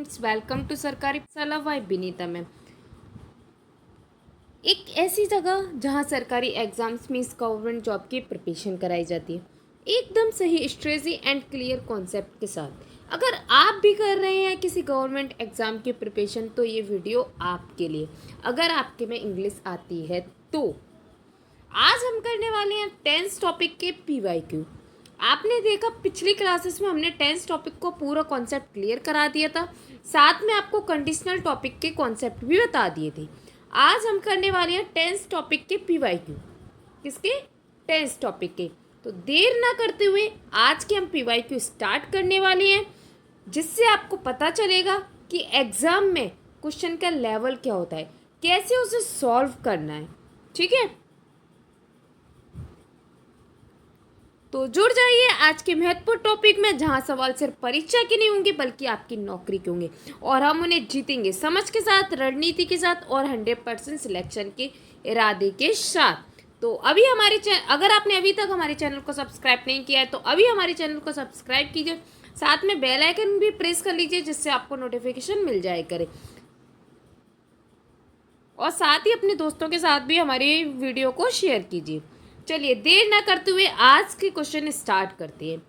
Students, welcome to सरकारी पाठशाला bye Vinita ma'am. एक ऐसी जगह जहां सरकारी एग्जाम्स में इस गवर्नमेंट जॉब की प्रिपरेशन कराई जाती है, एकदम सही स्ट्रेटजी एंड क्लियर कॉन्सेप्ट के साथ। अगर आप भी कर रहे हैं किसी गवर्नमेंट एग्ज़ाम की प्रिपरेशन तो ये वीडियो आपके लिए। अगर आपके में इंग्लिश आती है तो आज हम करने वाले हैं टेंस टॉपिक के PYQ। आपने देखा पिछली क्लासेस में हमने टेंस टॉपिक को पूरा कॉन्सेप्ट क्लियर करा दिया था, साथ में आपको कंडीशनल टॉपिक के कॉन्सेप्ट भी बता दिए थे। आज हम करने वाले हैं टेंस टॉपिक के PYQ। किसके? टेंस टॉपिक के। तो देर ना करते हुए आज के हम PYQ स्टार्ट करने वाले हैं, जिससे आपको पता चलेगा कि एग्ज़ाम में क्वेश्चन का लेवल क्या होता है, कैसे उसे सॉल्व करना है। ठीक है, तो जुड़ जाइए आज के महत्वपूर्ण टॉपिक में, जहां सवाल सिर्फ परीक्षा के नहीं होंगे बल्कि आपकी नौकरी के होंगे और हम उन्हें जीतेंगे समझ के साथ, रणनीति के साथ और 100% सिलेक्शन के इरादे के साथ। तो अभी अगर आपने अभी तक हमारे चैनल को सब्सक्राइब नहीं किया है तो अभी हमारे चैनल को सब्सक्राइब कीजिए, साथ में बेल आइकन भी प्रेस कर लीजिए जिससे आपको नोटिफिकेशन मिल जाए करे, और साथ ही अपने दोस्तों के साथ भी हमारी वीडियो को शेयर कीजिए। चलिए देर ना करते हुए आज के क्वेश्चन स्टार्ट करते हैं।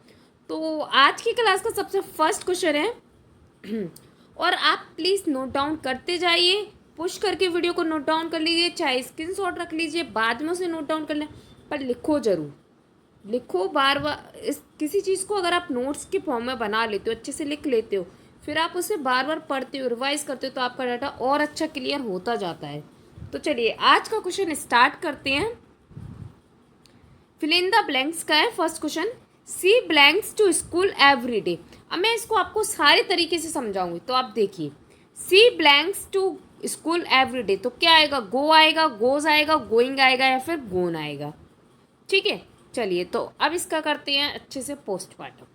तो आज की क्लास का सबसे फर्स्ट क्वेश्चन है और आप प्लीज़ नोट डाउन करते जाइए, पुश करके वीडियो को नोट डाउन कर लीजिए, चाहे स्क्रीनशॉट रख लीजिए, बाद में उसे नोट डाउन कर लें, पर लिखो ज़रूर, लिखो बार बार। किसी चीज़ को अगर आप नोट्स के फॉर्म में बना लेते हो, अच्छे से लिख लेते हो, फिर आप उसे बार बार पढ़ते हो, रिवाइज करते हो, तो आपका डाटा और अच्छा क्लियर होता जाता है। तो चलिए आज का क्वेश्चन स्टार्ट करते हैं। फिल इन द ब्लैंक्स का है first question. She blanks to school every day. अब मैं इसको आपको सारे तरीके से समझाऊंगी, तो आप देखिए। C blanks to school every day, तो क्या आएगा? गो आएगा, गोज आएगा, गोइंग आएगा, या फिर गोन आएगा। ठीक है, चलिए तो अब इसका करते हैं अच्छे से पोस्टमार्टम।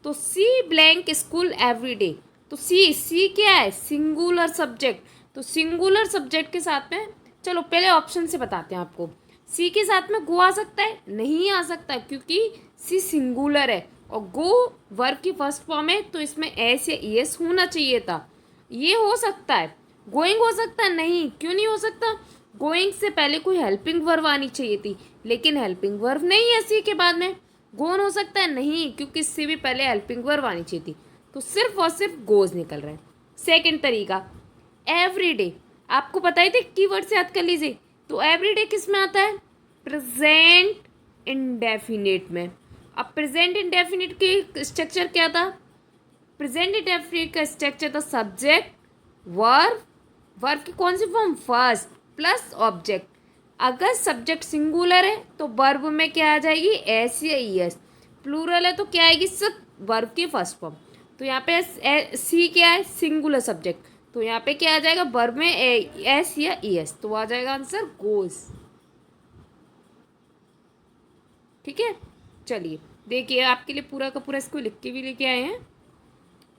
तो सी ब्लैंक स्कूल एवरी डे, तो सी क्या है? Singular subject. तो सिंगुलर सब्जेक्ट के साथ में, चलो पहले ऑप्शन से बताते हैं आपको। सी के साथ में गो आ सकता है? नहीं आ सकता, क्योंकि सी सिंगुलर है और गो वर्ब की फर्स्ट फॉर्म है, तो इसमें एस या ईएस होना चाहिए था। ये हो सकता है। गोइंग हो सकता है? नहीं। क्यों नहीं हो सकता? गोइंग से पहले कोई हेल्पिंग वर्ब आनी चाहिए थी, लेकिन हेल्पिंग वर्ब नहीं है सी के बाद में। गोन हो सकता है? नहीं, क्योंकि इससे भी पहले हेल्पिंग वर्ब आनी चाहिए थी, तो सिर्फ और सिर्फ गोज निकल रहा है। सेकेंड तरीका, एवरी डे। आपको पता ही थे, कीवर्ड से याद कर लीजिए। तो एवरीडे किस में आता है? प्रेजेंट इंडेफिनिट में। अब प्रेजेंट इंडेफिनिट की स्ट्रक्चर क्या था? प्रेजेंट इंडेफिनिट का स्ट्रक्चर था सब्जेक्ट, वर्ब, वर्ब की कौन सी फॉर्म? First plus object. अगर सब्जेक्ट सिंगुलर है तो वर्ब में क्या आ जाएगी? एस या ईएस। प्लूरल है तो क्या आएगी? सिर्फ वर्ब की फर्स्ट फॉर्म। तो यहाँ पे सी क्या है? सिंगुलर सब्जेक्ट, तो यहाँ पे क्या आ जाएगा? वर्ब में एस या ईएस, तो आ जाएगा आंसर गोज। ठीक है, चलिए देखिए आपके लिए पूरा का पूरा इसको लिख के भी लेके आए हैं।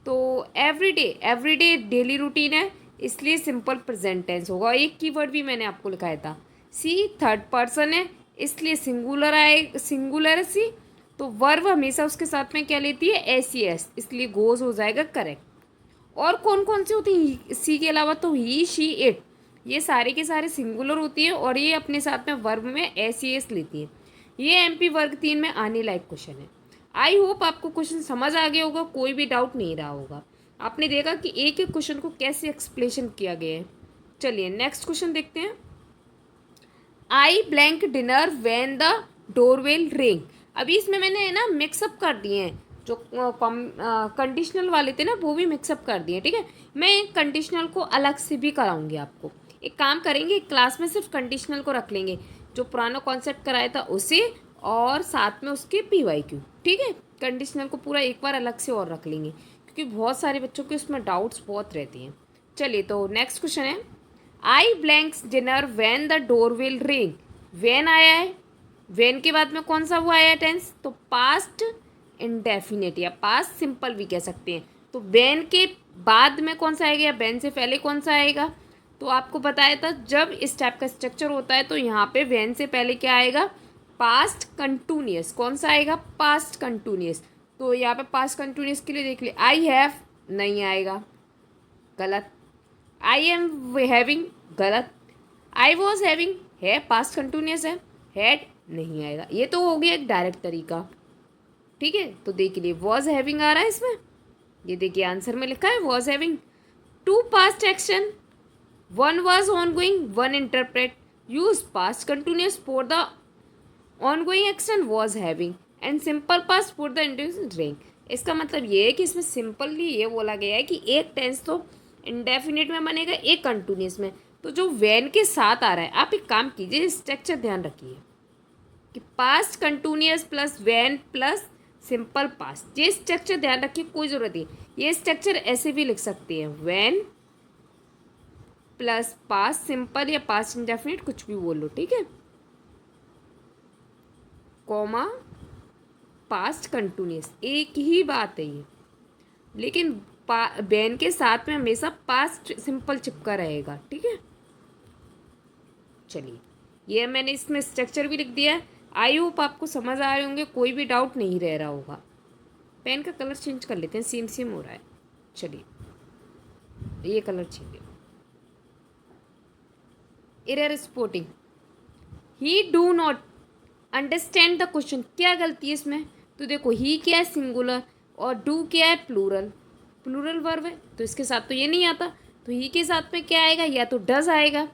तो एवरीडे डेली रूटीन है, इसलिए सिंपल प्रेजेंट टेंस होगा। एक कीवर्ड भी मैंने आपको लिखाया था। सी थर्ड पर्सन है, इसलिए सिंगुलर है सी, तो वर्ब हमेशा उसके साथ में क्या लेती है? एस ई एस, इसलिए गोज हो जाएगा करेक्ट। और कौन कौन से होती हैं सी के अलावा? तो ही, शी, इट, ये सारे के सारे सिंगुलर होती है और ये अपने साथ में वर्ब में एस ई एस लेती है। ये MP वर्ग 3 में आने लायक क्वेश्चन है। आई होप आपको क्वेश्चन समझ आ गया होगा, कोई भी डाउट नहीं रहा होगा। आपने देखा कि एक एक क्वेश्चन को कैसे एक्सप्लेनेशन किया गया है। चलिए नेक्स्ट क्वेश्चन देखते हैं। आई blank dinner when the doorbell ring. अभी इसमें मैंने ना मिक्सअप कर दिए हैं, जो कंडीशनल वाले थे ना वो भी मिक्सअप कर दिए। ठीक है, मैं कंडीशनल को अलग से भी कराऊंगी आपको। एक काम करेंगे, क्लास में सिर्फ कंडीशनल को रख लेंगे, जो पुराना कॉन्सेप्ट कराया था उसे, और साथ में उसके PYQ। ठीक है, कंडीशनल को पूरा एक बार अलग से और रख लेंगे, क्योंकि बहुत सारे बच्चों के उसमें डाउट्स बहुत रहती हैं। चलिए तो नेक्स्ट क्वेश्चन है। I blanks dinner when the door will ring. When आया है, वैन के बाद में कौन सा वो आया टेंस? तो पास्ट इंडेफिनिट या पास्ट सिंपल भी कह सकते हैं। तो वैन के बाद में कौन सा आएगा या वैन से पहले कौन सा आएगा? तो आपको बताया था जब इस टाइप का स्ट्रक्चर होता है तो यहाँ पे वैन से पहले क्या आएगा? Past continuous. कौन सा आएगा? Past continuous. तो यहाँ पे पास्ट कंटिन्यूअस के लिए देख लिया, आई हैव नहीं आएगा, गलत। आई एम हैविंग, गलत। आई वॉज हैविंग है, पास्ट कंटिन्यूस है, हैड नहीं आएगा। ये तो हो गया एक डायरेक्ट तरीका, ठीक है। तो देख लिए वॉज हैविंग आ रहा है इसमें, ये देखिए आंसर में लिखा है was having. Two past action, one was ongoing, one interpret, use past continuous for the ongoing action was having and simple past for the indefinite drink. इसका मतलब ये है कि इसमें सिंपली ये बोला गया है कि एक टेंस तो इंडेफिनिट में बनेगा, एक कंटिन्यूस में। तो जो वैन के साथ आ रहा है, आप एक काम कीजिए, स्ट्रक्चर ध्यान रखिए कि past continuous plus when plus simple past, ये स्ट्रक्चर ध्यान रखिए, कोई ज़रूरत नहीं। ये स्ट्रक्चर ऐसे भी लिख सकते हैं, वैन प्लस पास्ट सिंपल या पास्ट इंडेफिनिट, कुछ भी बोल लो, ठीक है, कॉमा पास्ट कंटिन्यूस, एक ही बात है ये। लेकिन वैन के साथ में हमेशा पास्ट सिंपल चिपका रहेगा, ठीक है। चलिए, ये मैंने इसमें स्ट्रक्चर भी लिख दिया है। आई होप आपको समझ आ रहे होंगे, कोई भी डाउट नहीं रह रहा होगा। पेन का कलर चेंज कर लेते हैं, सेम सेम हो रहा है। चलिए, ये कलर चेंज है। Error spotting, he do not understand the question, क्या गलती है इसमें? तो देखो, ही क्या है, सिंगुलर, और डू क्या है, प्लूरल, प्लूरल वर्ब है, तो इसके साथ तो ये नहीं आता। तो ही के साथ में क्या आएगा, या तो डज आएगा,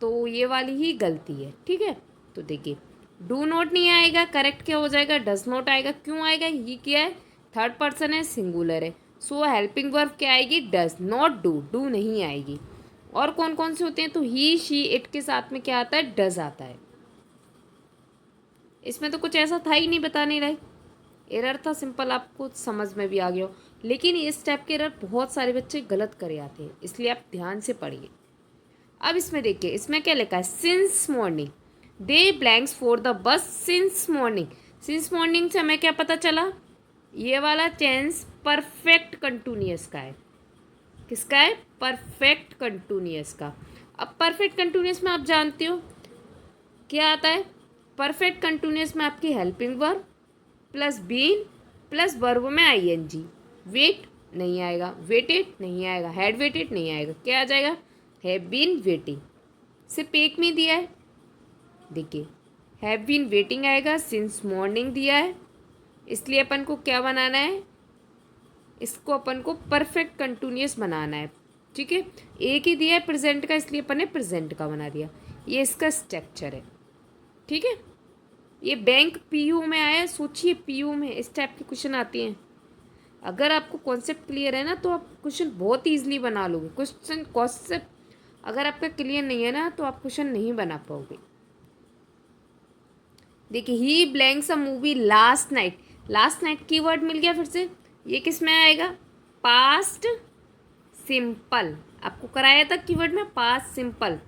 तो ये वाली ही गलती है, ठीक है। तो देखिए, डू नॉट नहीं आएगा, करेक्ट क्या हो जाएगा, डज नॉट आएगा। क्यों आएगा, ही क्या है, थर्ड पर्सन है, सिंगुलर है, सो हेल्पिंग वर्ब क्या आएगी, डज, नॉट डू, डू नहीं आएगी। और कौन कौन से होते हैं, तो ही शी इट के साथ में क्या आता है, डज आता है। इसमें तो कुछ ऐसा था ही नहीं, बता नहीं रहे, एरर था सिंपल, आपको समझ में भी आ गया हो। लेकिन इस टाइप के एरर बहुत सारे बच्चे गलत करे आते हैं, इसलिए आप ध्यान से पढ़िए। अब इसमें देखिए, इसमें क्या लिखा है, since morning they blanks for the bus since morning. Since morning से हमें क्या पता चला, ये वाला टेंस परफेक्ट कंटिन्यूअस का है। किसका है, परफेक्ट कंटिन्यूअस का। अब परफेक्ट कंटिन्यूअस में आप जानते हो क्या आता है, परफेक्ट कंटिन्यूअस में आपकी helping verb plus been plus verb में आईएनजी। वेट नहीं आएगा, वेटेड नहीं आएगा, हैड वेटेड नहीं आएगा, क्या आ जाएगा, हैव बीन वेटिंग। सिर्फ एक में दिया है, देखिए हैव बीन वेटिंग आएगा, सिंस मॉर्निंग दिया है, इसलिए अपन को क्या बनाना है, इसको अपन को परफेक्ट कंटिन्यूअस बनाना है, ठीक है। एक ही दिया है प्रेजेंट का, इसलिए अपन ने प्रेजेंट का बना दिया। ये इसका स्ट्रक्चर है, ठीक है। ये बैंक पीयू में आया, सोचिए पीयू में इस टाइप के क्वेश्चन आते हैं। अगर आपको कॉन्सेप्ट क्लियर है ना, तो आप क्वेश्चन बहुत ईजिली बना लोगे। क्वेश्चन कॉन्सेप्ट अगर आपका क्लियर नहीं है ना, तो आप क्वेश्चन नहीं बना पाओगे। देखिए, he blanks a movie last night, last night keyword मिल गया फिर से, ये किस में आएगा, पास्ट सिंपल, आपको कराया था कीवर्ड में पास्ट सिंपल।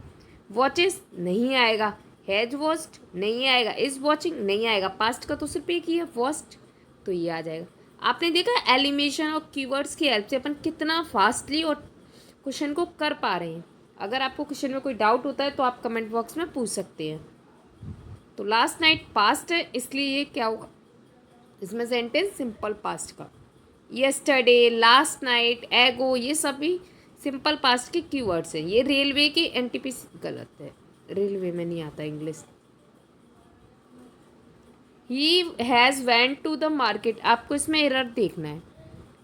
वॉचेस नहीं आएगा, हैज वॉच्ड नहीं आएगा, इज वॉचिंग नहीं आएगा, पास्ट का तो सिर्फ एक ही है वॉच्ड, तो ये आ जाएगा। आपने देखा एलिमिनेशन और कीवर्ड्स की हेल्प से अपन कितना फास्टली और क्वेश्चन को कर पा रहे हैं। अगर आपको क्वेश्चन में कोई डाउट होता है तो आप कमेंट बॉक्स में पूछ सकते हैं। तो लास्ट नाइट पास्ट है, इसलिए ये क्या होगा, इसमें सेंटेंस सिंपल पास्ट का। यस्टरडे, लास्ट नाइट, एगो, ये सभी सिंपल पास्ट के कीवर्ड्स हैं। ये रेलवे के एनटीपीसी गलत है, रेलवे में नहीं आता English. He has went to the market, आपको इसमें एरर देखना है।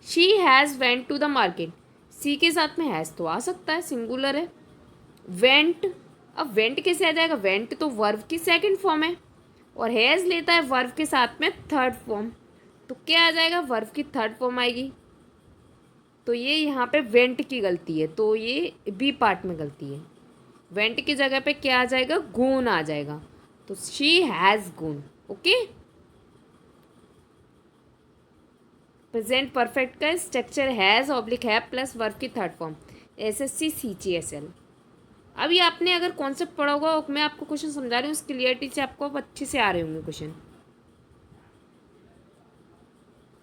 She has went to the market, सी के साथ में हैज़ तो आ सकता है, सिंगुलर है। वेंट, अब वेंट कैसे आ जाएगा, वेंट तो वर्ब की सेकंड फॉर्म है, और हैज़ लेता है वर्ब के साथ में थर्ड फॉर्म, तो क्या आ जाएगा, वर्ब की थर्ड फॉर्म आएगी। तो ये यहाँ पे वेंट की गलती है, तो ये बी पार्ट में गलती है। वेंट की जगह पे क्या आ जाएगा, गून आ जाएगा, तो she has goon, okay. Present perfect का स्ट्रक्चर हैज़ ऑब्लिक है प्लस वर्ब की थर्ड फॉर्म, एसएससी सीजीएसएल। अभी आपने अगर कॉन्सेप्ट पढ़ा होगा, मैं आपको क्वेश्चन समझा रही हूँ, उस क्लियरिटी से आपको अच्छे से आ रहे होंगे क्वेश्चन।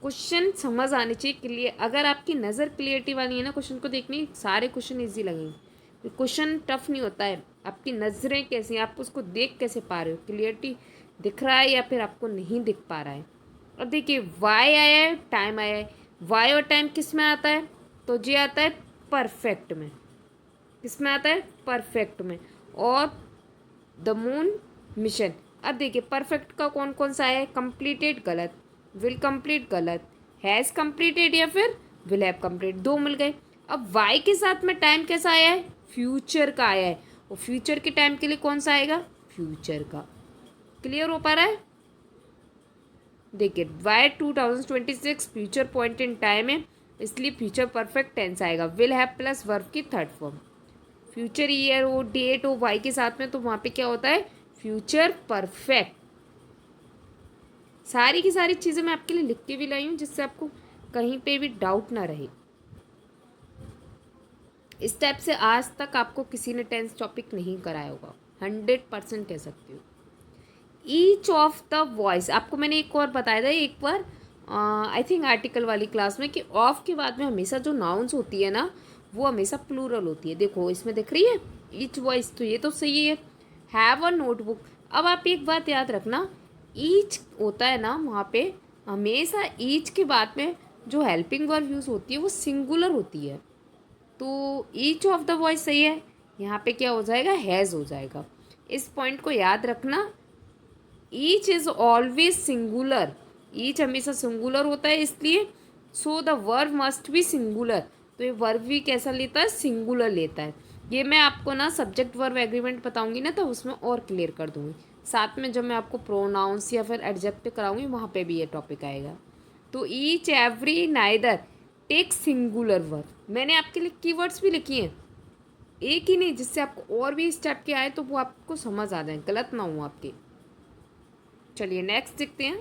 क्वेश्चन समझ आने चाहिए क्लियर। अगर आपकी नज़र क्लियरिटी वाली है ना, क्वेश्चन को देखने सारे क्वेश्चन इजी लगेंगे। क्वेश्चन टफ नहीं होता है, आपकी नज़रें कैसी हैं, आप उसको देख कैसे पा रहे हो, क्लियरिटी दिख रहा है या फिर आपको नहीं दिख पा रहा है। अब देखिए, वाई आया है, टाइम आया है, वाई और टाइम किस में आता है, तो जी आता है परफेक्ट में, किसमें आता है? परफेक्ट में। और द मून मिशन, अब देखिए परफेक्ट का कौन कौन सा है? कंप्लीटेड गलत, विल कंप्लीट गलत, हैज़ कंप्लीटेड या फिर विल हैव कंप्लीट, दो मिल गए। अब वाई के साथ में टाइम कैसा आया है? फ्यूचर का आया है, और फ्यूचर के टाइम के लिए कौन सा आएगा? फ्यूचर का। क्लियर हो पा रहा है? देखिए Y 2026 future point in time है, इसलिए फ्यूचर परफेक्ट टेंस आएगा। विल हैव प्लस वर्ब की थर्ड फॉर्म। फ्यूचर ईयर हो, डेट हो वाई के साथ में, तो वहाँ पे क्या होता है? Future perfect. सारी की सारी चीज़ें मैं आपके लिए लिख के भी लाई हूँ, जिससे आपको कहीं पे भी डाउट ना रहे। इस टाइप से आज तक आपको किसी ने टेंस टॉपिक नहीं कराया होगा, 100% कह सकती हूँ। ईच ऑफ द वॉइस, आपको मैंने एक और बताया था एक बार, आई थिंक आर्टिकल वाली क्लास में, कि ऑफ के बाद में हमेशा जो नाउन्स होती है ना, वो हमेशा प्लूरल होती है। देखो इसमें दिख रही है ईच वॉइस, तो ये तो सही है। हैव अ नोटबुक, अब आप एक बात याद रखना, ईच होता है ना, वहाँ पे हमेशा ईच के बाद में जो हेल्पिंग वर्ब यूज़ होती है वो सिंगुलर होती है। तो ईच ऑफ द वॉइस सही है, यहाँ पे क्या हो जाएगा? हैज़ हो जाएगा। इस पॉइंट को याद रखना। Each is always singular, each हमेशा सिंगुलर होता है, इसलिए so the verb must be singular, तो ये वर्ब भी कैसा लेता है? सिंगुलर लेता है। ये मैं आपको ना सब्जेक्ट वर्ब एग्रीमेंट बताऊंगी ना, तो उसमें और क्लियर कर दूंगी। साथ में जब मैं आपको प्रोनाउंस या फिर एडजेक्टिव कराऊंगी, वहाँ पे भी ये टॉपिक आएगा। तो each every neither take singular verb, मैंने आपके लिए कीवर्ड्स भी लिखी हैं, एक ही नहीं, जिससे आपको और भी इस टाइप के आए तो वो आपको समझ आ जाए, गलत ना हो आपके। चलिए नेक्स्ट देखते हैं।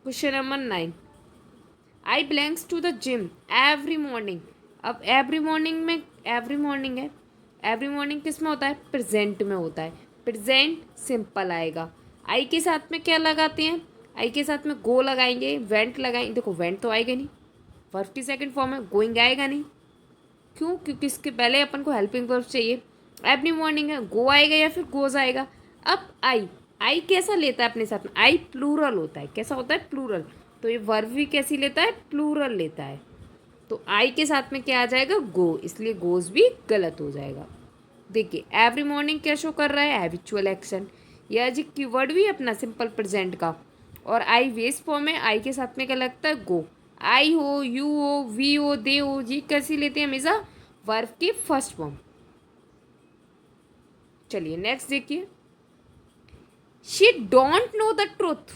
Question number 9, I belongs to the gym every morning. अब एवरी मॉर्निंग में एवरी मॉर्निंग है, एवरी मॉर्निंग किस में होता है? प्रेजेंट में होता है, प्रेजेंट सिंपल आएगा। आई के साथ में क्या लगाते हैं? आई के साथ में गो लगाएंगे, वेंट लगाएंगे। देखो वेंट तो आएगा नहीं, वर्ब की सेकंड फॉर्म है, गोइंग आएगा नहीं। क्यों? क्योंकि इसके पहले अपन को हेल्पिंग वर्ब चाहिए। एवरी मॉर्निंग है, गो आएगा या फिर गोज आएगा। अब आई, आई कैसा लेता है अपने साथ में? आई प्लूरल होता है, कैसा होता है? प्लूरल। तो ये वर्ब भी कैसी लेता है? प्लूरल लेता है। तो आई के साथ में क्या आ जाएगा? गो, इसलिए गोज भी गलत हो जाएगा। देखिए एवरी मॉर्निंग क्या शो कर रहा है? Habitual action. यह जी कीवर्ड भी अपना सिंपल प्रेजेंट का, और आई वेस्ट फॉर्म है, आई के साथ में क्या लगता है? गो। आई हो, यू हो, वी हो, दे हो, जी कैसी लेते हैं? हमेशा वर्ब की फर्स्ट फॉर्म। चलिए नेक्स्ट देखिए, she don't know the truth,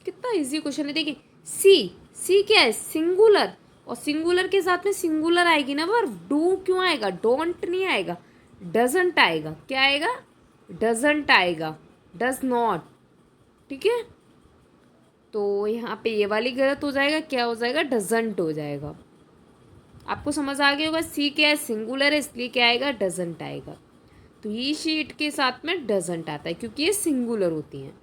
कितना इजी क्वेश्चन है। देखिए सी क्या है? सिंगुलर, और सिंगुलर के साथ में सिंगुलर आएगी ना वर्ब, डू क्यों आएगा? डोंट नहीं आएगा, डजंट आएगा। क्या आएगा? डजंट आएगा, डज नॉट। ठीक है, तो यहाँ पे ये वाली गलत हो जाएगा, क्या हो जाएगा? डजंट हो जाएगा। आपको समझ आ गया होगा, सी क्या है? सिंगुलर है, इसलिए क्या आएगा? डजंट आएगा। तो ही शीट के साथ में डजंट आता है, क्योंकि ये सिंगुलर होती हैं।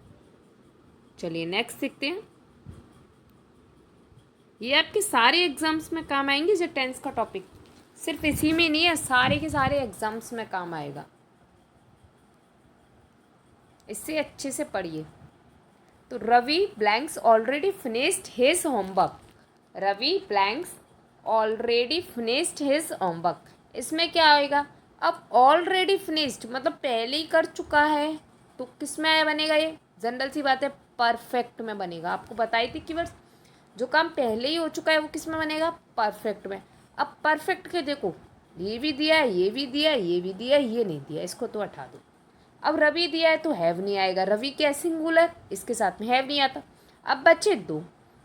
चलिए नेक्स्ट देखते हैं। ये आपके सारे एग्जाम्स में काम आएंगे, जो टेंस का टॉपिक सिर्फ इसी में नहीं है, सारे के सारे एग्जाम्स में काम आएगा। इससे अच्छे से पढ़िए। तो Ravi blanks already finished his homework, Ravi blanks already finished his homework, इसमें क्या आएगा? अब ऑलरेडी फिनिश्ड मतलब पहले ही कर चुका है, तो किस में बनेगा? ये जनरल सी बात है, परफेक्ट में बनेगा। आपको बताई थी कि बस जो काम पहले ही हो चुका है वो किस में बनेगा? परफेक्ट में। अब परफेक्ट के देखो, ये भी दिया है, ये भी दिया है, ये भी दिया है, ये नहीं दिया, इसको तो हटा दो। अब रवि दिया है तो हैव नहीं आएगा, रवि क्या सिंगुलर, इसके साथ में हैव नहीं आता। अब बचे दो,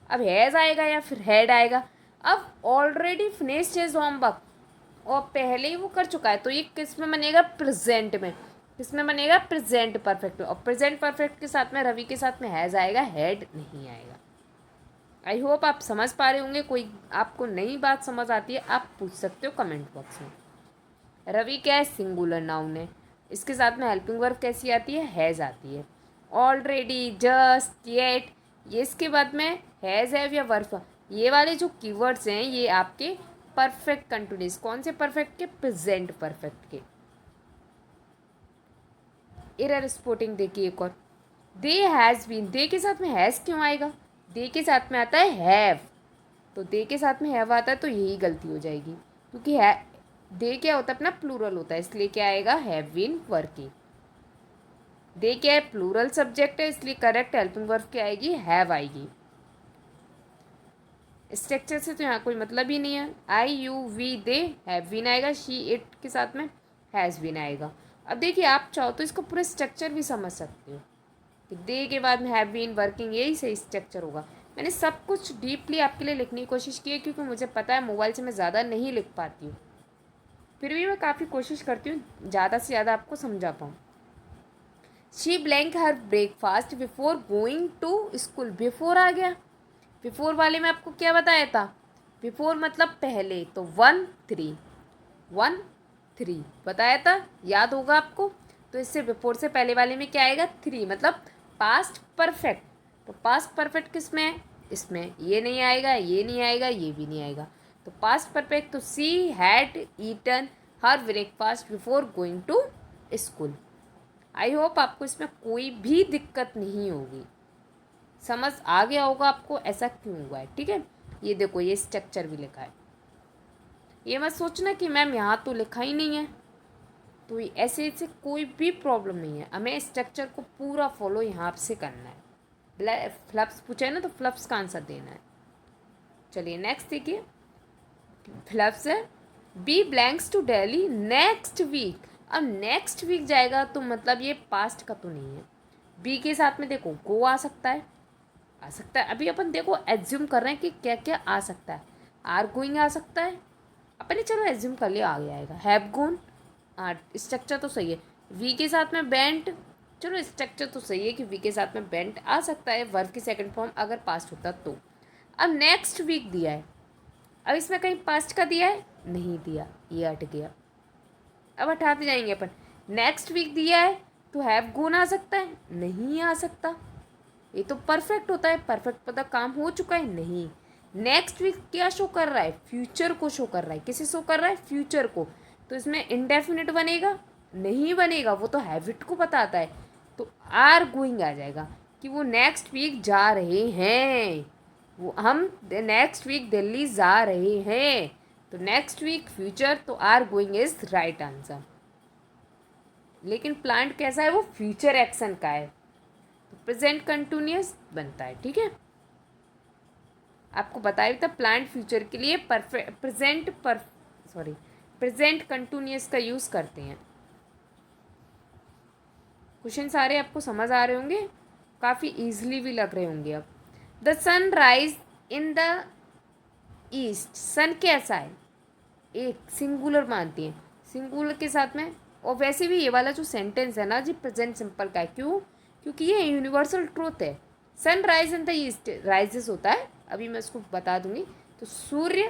अब हैज़ आएगा या फिर हैड आएगा। अब ऑलरेडी फिनिश्ड हिज होमवर्क, और पहले ही वो कर चुका है, तो ये किस में बनेगा? प्रेजेंट में। किस में बनेगा? प्रेजेंट परफेक्ट में। और प्रेजेंट परफेक्ट के साथ में रवि के साथ में हैज़ आएगा, हैड नहीं आएगा। आई होप आप समझ पा रहे होंगे। कोई आपको नई बात समझ आती है आप पूछ सकते हो कमेंट बॉक्स में। रवि क्या है? सिंगुलर नाउन है, इसके साथ में हेल्पिंग वर्ब कैसी आती है? हैज़ आती है। ऑलरेडी, जस्ट, येट, ये इसके बाद में हैज़, हैव या वर्ब, ये वाले जो कीवर्ड्स हैं ये आपके परफेक्ट कंटिन्यूस, कौन से परफेक्ट के? प्रेजेंट परफेक्ट के। एरर स्पॉटिंग देखिए एक और, दे हैज़ बीन, दे के साथ में हैज़ क्यों आएगा? दे के साथ में आता है हैव, तो दे के साथ में हैव आता है तो यही गलती हो जाएगी, क्योंकि है दे क्या होता है अपना प्लूरल होता है, इसलिए क्या आएगा हैव बीन वर्किंग। दे क्या है प्लूरल सब्जेक्ट है, इसलिए करेक्ट हेल्पिंग वर्ब क्या आएगी हैव आएगी। स्ट्रक्चर से तो यहाँ कोई मतलब ही नहीं है। I you we they have been आएगा, शी इट के साथ में हैज़ बीन आएगा। अब देखिए आप चाहो तो इसका पूरा स्ट्रक्चर भी समझ सकते हो कि दे के बाद में हैव बीन वर्किंग, यही सही स्ट्रक्चर होगा। मैंने सब कुछ डीपली आपके लिए लिखने की कोशिश की है, क्योंकि मुझे पता है मोबाइल से मैं ज़्यादा नहीं लिख पाती हूँ, फिर भी मैं काफ़ी कोशिश करती हूँ ज़्यादा से ज़्यादा आपको समझा पाऊँ। She blank her breakfast before going to school, before आ गया। बिफोर वाले में आपको क्या बताया था, बिफोर मतलब पहले, तो 1 3 बताया था, याद होगा आपको। तो इससे बिफोर से पहले वाले में क्या आएगा 3, मतलब पास्ट परफेक्ट। तो पास्ट परफेक्ट किस में है, इसमें ये नहीं आएगा, ये नहीं आएगा, ये भी नहीं आएगा। तो पास्ट परफेक्ट, तो she had eaten her breakfast before going to school. I hope आपको इसमें कोई भी दिक्कत नहीं होगी, समझ आ गया होगा आपको ऐसा क्यों हुआ है। ठीक है, ये देखो ये स्ट्रक्चर भी लिखा है, ये मत सोचना कि मैम यहाँ तो लिखा ही नहीं है, तो ऐसे ऐसे कोई भी प्रॉब्लम नहीं है, हमें स्ट्रक्चर को पूरा फॉलो यहाँ से करना है। फ्लप्स पूछा है ना, तो फ्लप्स का आंसर देना है। चलिए नेक्स्ट देखिए, फ्लप्स है we blanks to Delhi next week. अब नेक्स्ट वीक जाएगा तो मतलब ये पास्ट का तो नहीं है। बी के साथ में देखो गो आ सकता है, आ सकता है। अभी अपन देखो एज्यूम कर रहे हैं कि क्या क्या आ सकता है। आर गोइंग आ सकता है, अपन ने चलो एज्यूम कर लिया आ गया आएगा। हैव गोन, स्ट्रक्चर तो सही है। वी के साथ में बेंट, चलो स्ट्रक्चर तो सही है कि वी के साथ में बेंट आ सकता है, वर्ब की सेकंड फॉर्म अगर पास्ट होता तो। अब नेक्स्ट वीक दिया है, अब इसमें कहीं पास्ट का दिया है, नहीं दिया, ये हट गया। अब हटाते जाएंगे अपन। नेक्स्ट वीक दिया है तो हैव गोन आ सकता है, नहीं आ सकता, ये तो परफेक्ट होता है, परफेक्ट पता काम हो चुका है, नहीं। नेक्स्ट वीक क्या शो कर रहा है, फ्यूचर को शो कर रहा है। किसे शो कर रहा है, फ्यूचर को। तो इसमें इनडेफिनिट बनेगा, नहीं बनेगा, वो तो हैबिट को बताता है। तो आर गोइंग आ जाएगा कि वो नेक्स्ट वीक जा रहे हैं, वो हम नेक्स्ट वीक दिल्ली जा रहे हैं। तो नेक्स्ट वीक फ्यूचर, तो are going is right answer. लेकिन प्लांट कैसा है, वो फ्यूचर एक्शन का है, तो प्रेजेंट कंटिन्यूअस बनता है। ठीक है, आपको बताया था प्लांट फ्यूचर के लिए प्रेजेंट कंटिन्यूअस का यूज़ करते हैं। क्वेश्चन सारे आपको समझ आ रहे होंगे, काफ़ी इजीली भी लग रहे होंगे। अब the sun rise in the east, sun कैसा है, एक सिंगुलर मानती हैं, सिंगुलर के साथ में। और वैसे भी ये वाला जो सेंटेंस है ना जी प्रेजेंट सिंपल का है, क्यों, क्योंकि ये यूनिवर्सल ट्रूथ है। Sun rise in the east, rises होता है, अभी मैं इसको बता दूंगी। तो सूर्य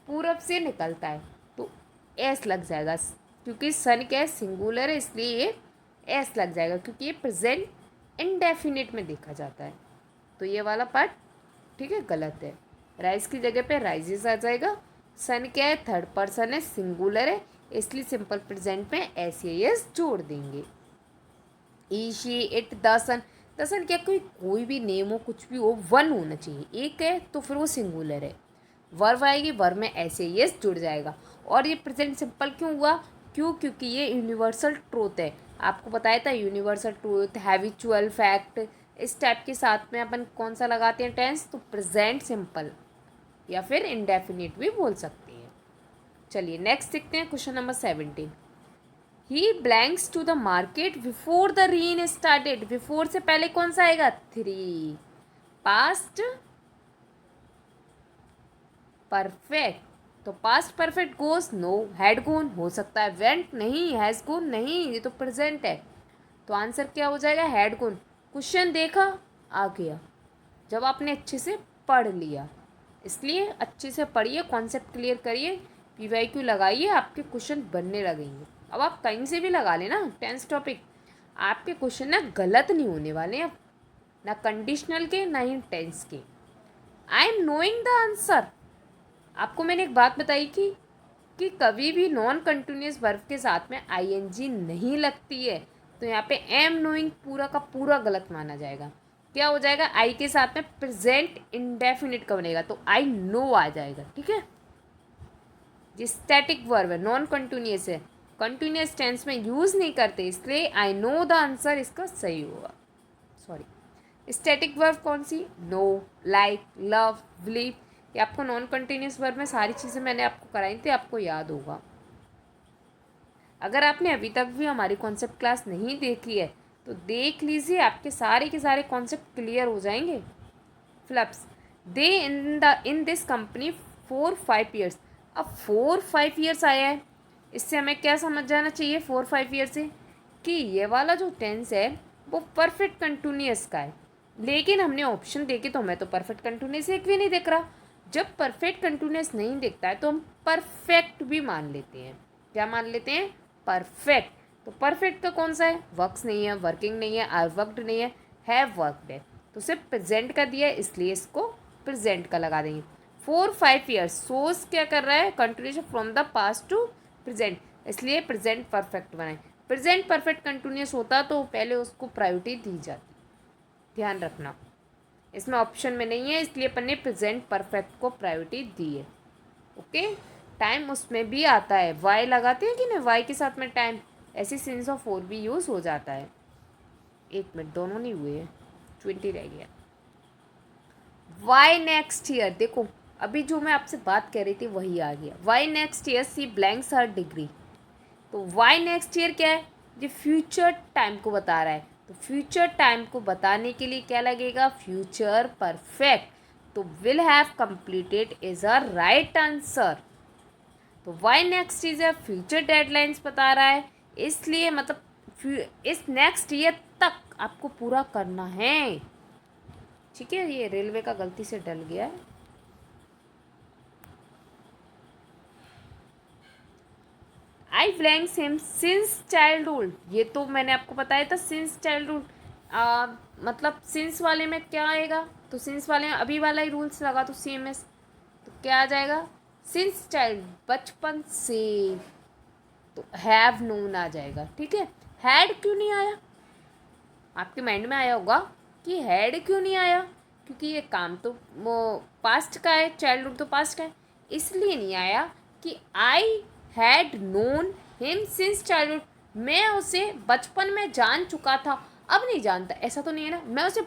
पूरब से निकलता है, तो एस लग जाएगा, क्योंकि सन क्या है सिंगुलर है, इसलिए ये एस लग जाएगा, क्योंकि ये प्रेजेंट इनडेफिनिट में देखा जाता है। तो ये वाला पार्ट ठीक है गलत है, राइज की जगह पे राइजेस आ जाएगा। सन क्या है थर्ड पर्सन है, सिंगुलर है, इसलिए सिंपल प्रेजेंट में एस एस जोड़ देंगे। He she it the sun, the sun क्या कोई भी नेम हो, कुछ भी हो, वन होना चाहिए, एक है तो फिर वो सिंगुलर है। वर्ब आएगी, वर्ब में ऐसे यस जुड़ जाएगा। और ये प्रेजेंट सिंपल क्यों हुआ, क्यों, क्योंकि ये यूनिवर्सल ट्रूथ है। आपको बताया था यूनिवर्सल ट्रूथ, हैबिचुअल फैक्ट, इस टाइप के साथ में अपन कौन सा लगाते हैं टेंस, तो प्रेजेंट सिंपल या फिर इंडेफिनिट भी बोल सकते हैं। चलिए नेक्स्ट देखते हैं question number 17। He blanks to the market before the rain started, before से पहले कौन सा आएगा 3, पास्ट परफेक्ट, तो past perfect goes, no, had gone हो सकता है, वेंट नहीं, हैज गोन नहीं, ये तो प्रेजेंट है, तो आंसर क्या हो जाएगा हैड गोन। क्वेश्चन देखा आ गया जब आपने अच्छे से पढ़ लिया, इसलिए अच्छे से पढ़िए, कॉन्सेप्ट क्लियर करिए, PYQ लगाइए, आपके क्वेश्चन बनने लगेंगे। अब आप कहीं से भी लगा लेना टेंस टॉपिक, आपके क्वेश्चन ना गलत नहीं होने वाले अब, ना कंडीशनल के ना ही टेंस के। I am knowing the answer. आपको मैंने एक बात बताई कि कभी भी नॉन कंटिन्यूस वर्ब के साथ में ING नहीं लगती है, तो यहाँ पे एम नोइंग पूरा का पूरा गलत माना जाएगा। क्या हो जाएगा, आई के साथ में प्रेजेंट इंडेफिनिट का बनेगा, तो आई नो आ जाएगा। ठीक है, ये स्टैटिक वर्ब है, नॉन कंटिन्यूस है, कंटिन्यूस टेंस में यूज नहीं करते, इसलिए आई नो द आंसर इसका सही होगा। सॉरी, स्टैटिक वर्ब कौन सी, नो, लाइक, लव, बिलीव, ये आपको नॉन कंटिन्यूस वर्ब में सारी चीज़ें मैंने आपको कराई थी, आपको याद होगा। अगर आपने अभी तक भी हमारी कॉन्सेप्ट क्लास नहीं देखी है तो देख लीजिए, आपके सारे के सारे कॉन्सेप्ट क्लियर हो जाएंगे। फ्लप्स, दे इन दिस कंपनी 4-5 ईयर्स। अब 4-5 ईयर्स आया है, इससे हमें क्या समझ जाना चाहिए 4-5 ईयर से, कि ये वाला जो टेंस है वो परफेक्ट कंटिन्यूअस का है। लेकिन हमने ऑप्शन देखे तो हमें तो परफेक्ट कंटिन्यूअस एक भी नहीं दिख रहा। जब परफेक्ट कंटिन्यूअस नहीं दिखता है तो हम परफेक्ट भी मान लेते हैं। क्या मान लेते हैं, परफेक्ट। तो परफेक्ट का कौन सा है, वर्क्स नहीं है, वर्किंग नहीं है, आर वर्कड नहीं है, हैव वर्कड है, तो सिर्फ प्रेजेंट का दिया है इसलिए इसको प्रेजेंट का लगा देंगे। 4-5 ईयर्स, सोर्स क्या कर रहा है, continuation from the past to present, इसलिए प्रेजेंट परफेक्ट बनाए। प्रेजेंट परफेक्ट कंटिन्यूस होता तो पहले उसको प्रायोरिटी दी जाती, ध्यान रखना। इसमें ऑप्शन में नहीं है, इसलिए अपन ने प्रेजेंट परफेक्ट को प्रायोरिटी दी है। ओके, टाइम उसमें भी आता है, वाई लगाते हैं कि नहीं, वाई के साथ में टाइम, ऐसे सिंस ऑफ 4 भी यूज़ हो जाता है। 1 मिनट, दोनों नहीं हुए हैं, 20 रह गया। वाई नेक्स्ट ईयर, देखो अभी जो मैं आपसे बात कर रही थी वही आ गया। वाई नेक्स्ट ईयर सी ब्लैंक्स हर डिग्री, तो वाई नेक्स्ट ईयर क्या है, ये फ्यूचर टाइम को बता रहा है, तो फ्यूचर टाइम को बताने के लिए क्या लगेगा, फ्यूचर परफेक्ट, तो will have completed is a right answer. तो why next is a future deadlines बता रहा है, इसलिए मतलब इस नेक्स्ट ईयर तक आपको पूरा करना है। ठीक है, ये रेलवे का गलती से डल गया है। I blanks him since childhood, ये तो मैंने आपको बताया था, सिंस चाइल्डहुड मतलब सिंस वाले में क्या आएगा, तो सिंस वाले में अभी वाला ही रूल्स लगा तो सेम है, तो क्या आ जाएगा, सिंस चाइल्ड, बचपन से, तो हैव नोन आ जाएगा। ठीक है, हैड क्यों नहीं आया, आपके माइंड में आया होगा कि हैड क्यों नहीं आया, क्योंकि ये काम तो वो पास्ट का है, चाइल्डहुड तो पास्ट का है, इसलिए नहीं आया कि I had known him since childhood, मैं उसे बचपन में जान चुका था, अब नहीं जानता, ऐसा तो नहीं है ना, मैं उसे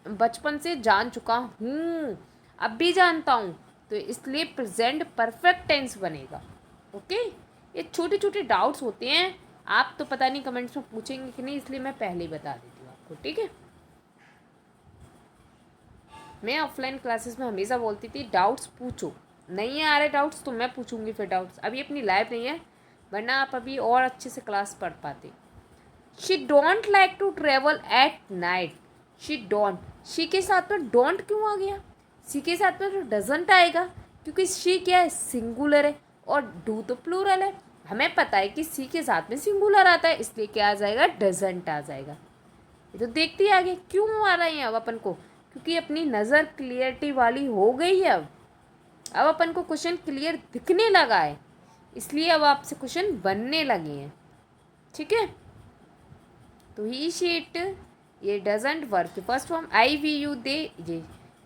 बचपन से जान चुका हूँ, अब भी जानता हूँ, तो इसलिए प्रेजेंट परफेक्ट टेंस बनेगा। ओके, ये छोटे छोटे डाउट्स होते हैं, आप तो पता नहीं कमेंट्स में पूछेंगे कि नहीं, इसलिए मैं पहले ही बता देती हूँ आपको। ठीक है, मैं ऑफलाइन क्लासेस में हमेशा बोलती थी डाउट्स पूछो, नहीं आ रहे डाउट्स तो मैं पूछूंगी फिर डाउट्स, अभी अपनी लाइफ नहीं है, वरना आप अभी और अच्छे से क्लास पढ़ पाते। She don't like to travel at night, she don't, she के साथ में डोंट क्यों आ गया, सी के साथ में तो डजंट आएगा, क्योंकि शी क्या है, सिंगुलर है, और डू तो प्लूरल है, हमें पता है कि सी के साथ में सिंगुलर आता है, इसलिए क्या आ जाएगा, डजंट आ जाएगा। ये तो देखते ही आगे क्यों आ रहे हैं अब अपन को, क्योंकि अपनी नज़र क्लियरिटी वाली हो गई है, अब अपन को क्वेश्चन क्लियर दिखने लगा है, इसलिए अब आपसे क्वेश्चन बनने लगे हैं। ठीक है, तो ही शीट, ये doesn't work, first form I we you they, ये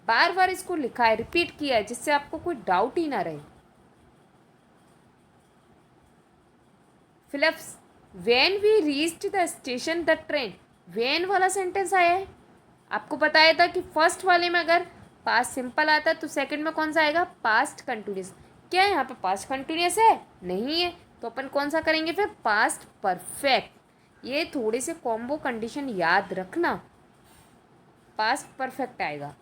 बार बार इसको लिखा है, रिपीट किया है, जिससे आपको कोई डाउट ही ना रहे। Fill ups, when we reached the station the train, when वाला सेंटेंस आया है, आपको बताया था कि फर्स्ट वाले में अगर पास्ट सिंपल आता है तो सेकंड में कौन सा आएगा, पास्ट कंटिन्यूस। क्या यहाँ पे पास्ट कंटिन्यूस है, नहीं है, तो अपन कौन सा करेंगे फिर, पास्ट परफेक्ट। ये थोड़े से कॉम्बो कंडीशन याद रखना, पास्ट परफेक्ट आएगा।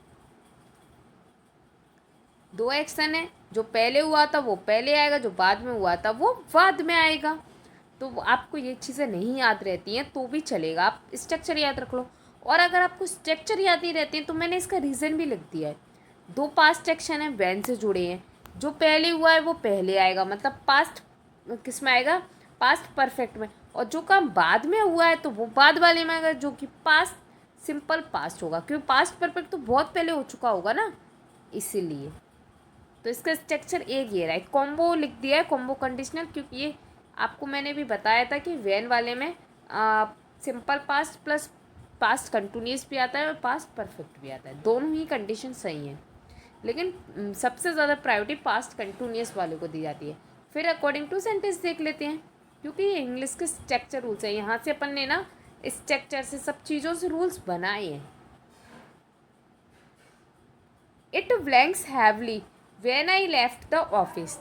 दो एक्शन है, जो पहले हुआ था वो पहले आएगा, जो बाद में हुआ था वो बाद में आएगा, तो आपको ये चीज़ें नहीं याद रहती हैं तो भी चलेगा, आप स्ट्रक्चर याद रख लो। और अगर आपको स्ट्रक्चर याद नहीं रहती है तो मैंने इसका रीज़न भी लिख दिया है, दो पास्ट एक्शन है वैन से जुड़े हैं, जो पहले हुआ है वो पहले आएगा, मतलब पास्ट किस में आएगा, पास्ट परफेक्ट में, और जो काम बाद में हुआ है तो वो बाद वाले में आएगा, जो कि पास्ट सिंपल पास्ट होगा, क्योंकि पास्ट परफेक्ट तो बहुत पहले हो चुका होगा ना, इसीलिए। तो इसका स्ट्रक्चर एक ये रहा है, कॉम्बो लिख दिया है, कॉम्बो कंडीशनल, क्योंकि ये आपको मैंने भी बताया था कि वैन वाले में simple past plus past continuous भी आता है और पास्ट परफेक्ट भी आता है, दोनों ही कंडीशन सही हैं, लेकिन सबसे ज़्यादा प्रायोरिटी पास्ट कंटिन्यूस वाले को दी जाती है। फिर अकॉर्डिंग टू सेंटेंस देख लेते हैं, क्योंकि ये इंग्लिश के स्ट्रक्चर रूल्स हैं, यहाँ से अपन ने ना स्ट्रक्चर से सब चीज़ों से रूल्स बनाए हैं। It blanks heavily when I left the office,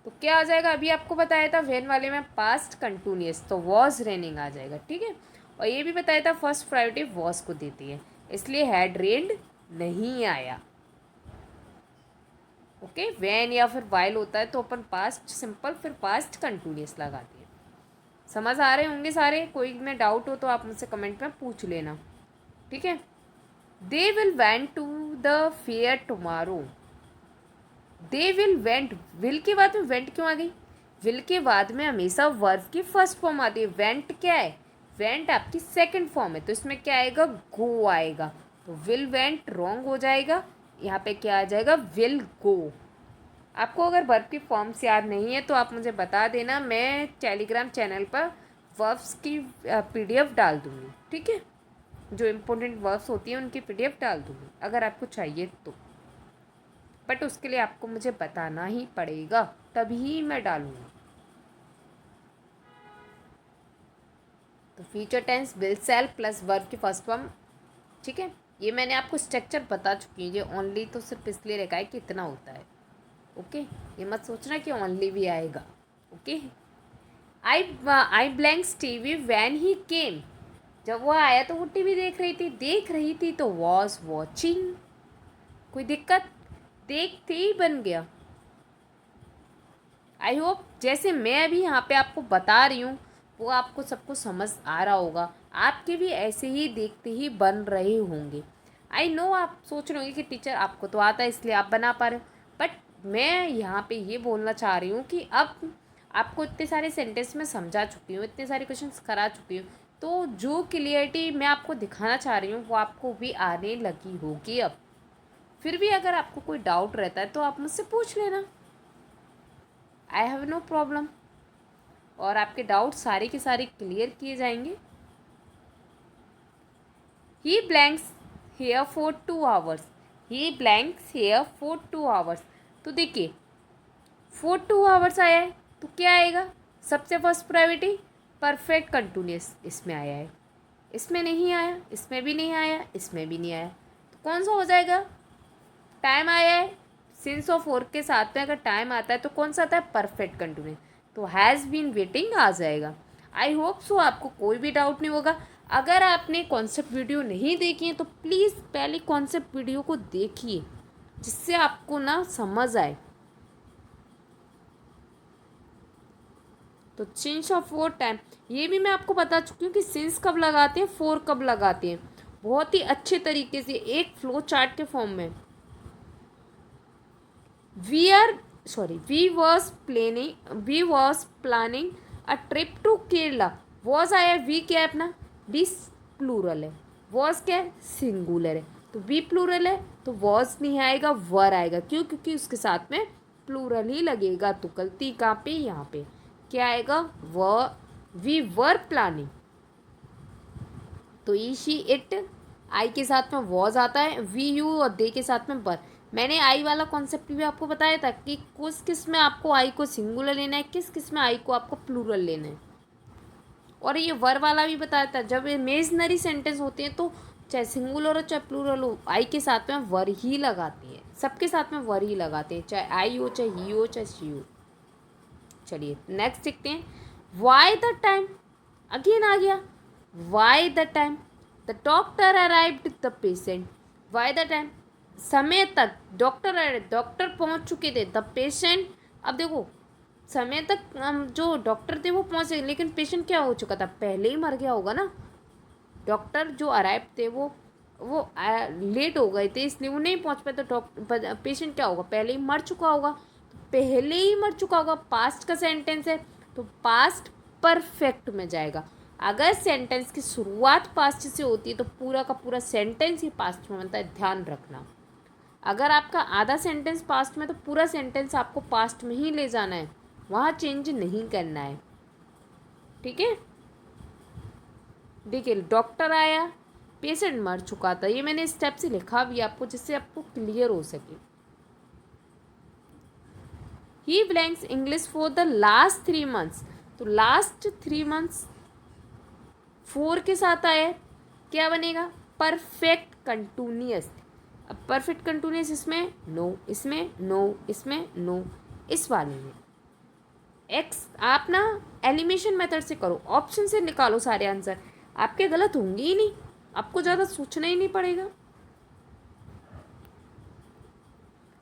तो क्या आ जाएगा, अभी आपको बताया था व्हेन वाले में पास्ट कंटिन्यूस, तो वॉज रेनिंग आ जाएगा, ठीक है। और ये भी बताया था फर्स्ट प्रायोरिटी वॉज को देती है, इसलिए हैड रेन्ड नहीं आया। ओके, व्हेन या फिर वाइल होता है तो अपन पास्ट सिंपल फिर पास्ट कंटिन्यूस लगाते हैं। समझ आ रहे होंगे सारे, कोई में डाउट हो तो आप मुझसे कमेंट में पूछ लेना, ठीक है। They will went to the fair tomorrow, they will went, will के बाद में वेंट क्यों आ गई, विल के बाद में हमेशा वर्ब की फर्स्ट फॉर्म आती है, वेंट क्या है, वेंट आपकी सेकंड फॉर्म है, तो इसमें क्या आएगा, गो आएगा, तो विल वेंट रॉन्ग हो जाएगा, यहाँ पे क्या आ जाएगा, विल गो। आपको अगर वर्ब की फॉर्म्स याद नहीं है तो आप मुझे बता देना, मैं टेलीग्राम चैनल पर वर्ब्स की PDF डाल दूँगी, ठीक है, जो इम्पोर्टेंट वर्ब्स होती हैं उनकी PDF डाल दूँगी अगर आपको चाहिए तो, बट उसके लिए आपको मुझे बताना ही पड़ेगा, तभी मैं डालूँगी। तो future tense will shall plus verb की फर्स्ट फॉर्म, ठीक है। ये मैंने आपको स्ट्रक्चर बता चुकी हूँ, ये ओनली तो सिर्फ इसलिए रखा है कि इतना होता है, ओके। ये मत सोचना कि ओनली भी आएगा, okay. I blanks TV when he came, जब वो आया तो वो टीवी देख रही थी तो वॉज वॉचिंग, कोई दिक्कत, देखते ही बन गया। आई होप जैसे मैं अभी यहाँ पे आपको बता रही हूँ वो आपको सबको समझ आ रहा होगा, आपके भी ऐसे ही देखते ही बन रहे होंगे। आई नो आप सोच रहे होंगे कि टीचर आपको तो आता है इसलिए आप बना पा रहे हो, बट मैं यहाँ पे ये बोलना चाह रही हूँ कि अब आपको इतने सारे सेंटेंस में समझा चुकी हूँ, इतने सारे क्वेश्चंस करा चुकी हूँ, तो जो क्लियरिटी मैं आपको दिखाना चाह रही हूँ वो आपको भी आने लगी होगी अब। फिर भी अगर आपको कोई डाउट रहता है तो आप मुझसे पूछ लेना, आई हैव नो प्रॉब्लम, और आपके डाउट सारे के सारे क्लियर किए जाएंगे। He blanks here for 2 hours, he blanks here for 2 hours, तो देखिए फॉर 2 आवर्स आया है तो क्या आएगा, सबसे फर्स्ट प्रायोरिटी परफेक्ट कंटिन्यूस इसमें आया है, इसमें नहीं आया, इसमें भी नहीं आया, इसमें भी नहीं आया, तो कौन सा हो जाएगा, टाइम आया है, सिंस और फॉर के साथ में अगर टाइम आता है तो कौन सा आता है, परफेक्ट कंटिन्यूस, तो हैज़ बीन वेटिंग आ जाएगा। आई होप सो आपको कोई भी डाउट नहीं होगा। अगर आपने कॉन्सेप्ट वीडियो नहीं देखी है तो प्लीज़ पहले कॉन्सेप्ट वीडियो को देखिए, जिससे आपको ना समझ आए। तो सिंस और फॉर टाइम, ये भी मैं आपको बता चुकी हूँ कि सिंस कब लगाते हैं, फॉर कब लगाते हैं, बहुत ही अच्छे तरीके से एक फ्लो चार्ट के फॉर्म में। We was planning a trip to Kerala, was आया, वी क्या है अपना, वी प्लूरल है, वॉज क्या है, सिंगुलर है, तो वी प्लूरल है तो वॉज नहीं आएगा, वर आएगा, क्यों, क्योंकि उसके साथ में प्लूरल ही लगेगा, तो गलती कहाँ पे, यहाँ पे क्या आएगा, वी वर प्लानिंग, तो ई शी इट, आई के साथ में वॉज आता है, वी यू और दे के साथ में वर। मैंने आई वाला कॉन्सेप्ट भी आपको बताया था कि किस किस में आपको आई को सिंगुलर लेना है, किस किस में आई को आपको प्लूरल लेना है, और ये वर वाला भी बताया था, जब इमेजनरी सेंटेंस होते हैं तो चाहे सिंगुलर हो चाहे प्लूरल हो, आई के साथ में वर ही लगाते हैं, सबके साथ में वर ही लगाते हैं, चाहे आई हो चाहे ही हो चाहे शी हो। चलिए नेक्स्ट देखते हैं, वाई द टाइम, अगेन आ गया, why the time, the doctor arrived the patient, why the time, समय तक डॉक्टर पहुंच चुके थे, द पेशेंट, अब देखो समय तक जो डॉक्टर थे वो पहुंचे, लेकिन पेशेंट क्या हो चुका था, पहले ही मर गया होगा ना, डॉक्टर जो अराइव थे वो लेट हो गए थे इसलिए वो नहीं पहुंच पाए, तो पेशेंट क्या होगा, पहले ही मर चुका होगा, तो पहले ही मर चुका होगा, पास्ट का सेंटेंस है तो पास्ट परफेक्ट में जाएगा। अगर सेंटेंस की शुरुआत पास्ट से होती है तो पूरा का पूरा सेंटेंस ही पास्ट में बनता है, ध्यान रखना। अगर आपका आधा सेंटेंस पास्ट में तो पूरा सेंटेंस आपको पास्ट में ही ले जाना है, वहाँ चेंज नहीं करना है, ठीक है। देखिए डॉक्टर आया, पेशेंट मर चुका था। ये मैंने स्टेप से लिखा भी आपको, जिससे आपको क्लियर हो सके। He blanks English for the last 3 months। तो लास्ट 3 months 4 के साथ आया है, क्या बनेगा? Perfect continuous. अब परफेक्ट कंटिन्यूअस इसमें नो, इसमें नो, इसमें नो, इस वाले में एक्स। आप ना एलिमिनेशन मेथड से करो, ऑप्शन से निकालो सारे आंसर, आपके गलत होंगे ही नहीं, आपको ज़्यादा सोचना ही नहीं पड़ेगा।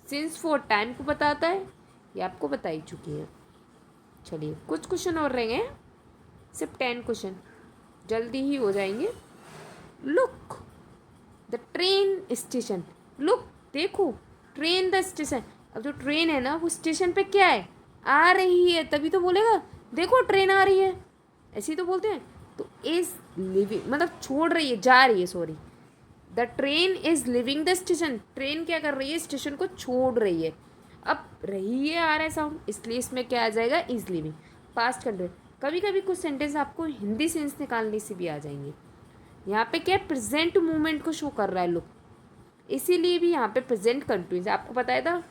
सिंस फॉर टाइम को बताता है, ये आपको बता ही चुकी है। चलिए कुछ क्वेश्चन और रह गए, सिर्फ 10 क्वेश्चन, जल्दी ही हो जाएंगे। Look the train station. Look देखो, ट्रेन द स्टेशन। अब जो ट्रेन है ना वो स्टेशन पे क्या है? आ रही है, तभी तो बोलेगा देखो ट्रेन आ रही है, ऐसे ही तो बोलते हैं। तो इज लिविंग मतलब छोड़ रही है, जा रही है, sorry. The train is living the station. Train क्या कर रही है? स्टेशन को छोड़ रही है। अब रही है आ रहा है साउंड, इसलिए इसमें क्या आ जाएगा? Is living. Past continuous. कभी कभी कुछ सेंटेंस आपको हिंदी सेंस निकालने से भी आ जाएंगे। यहाँ पे क्या प्रेजेंट मूवमेंट को शो कर रहा है लुक, इसीलिए भी यहाँ पे प्रेजेंट कंटिन्यूस। आपको बताया था